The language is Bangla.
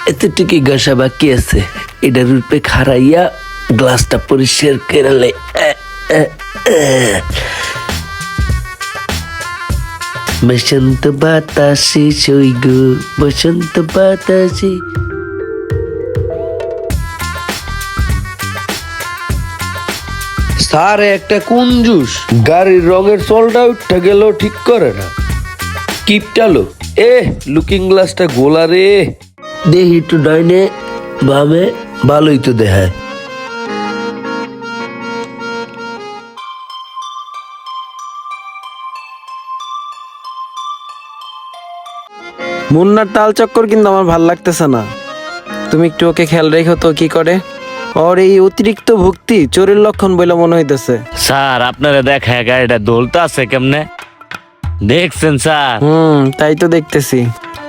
এতটুকু ঘষা বাকি আছে, এটার রূপে খারাইয়া গ্লাসটা পরিষ্কার করে বসন্ত বাতাসে সইগ বসন্ত বাতাসে। স্যার একটা কুঞ্জুস গাড়ির রঙের চলটা উঠে গেল, ঠিক করে না। কিপটালো লুকিং গ্লাসটা গোলা রে। দেখি একটু ডাইনে বামে, ভালোই তো দেখায়। মুন্নার তাল চক্কর কিন্তু আমার ভাল লাগতেছে না। তুমি একটু ওকে খেয়াল রেখো তো কি করে। ওর এই অতিরিক্ত ভক্তি চোরের লক্ষণ বলে মনে হইতেছে। স্যার আপনারা দেখায় গাড়িটা দোলতা আছে কেমনে, দেখছেন স্যার? তাই তো দেখতেছি।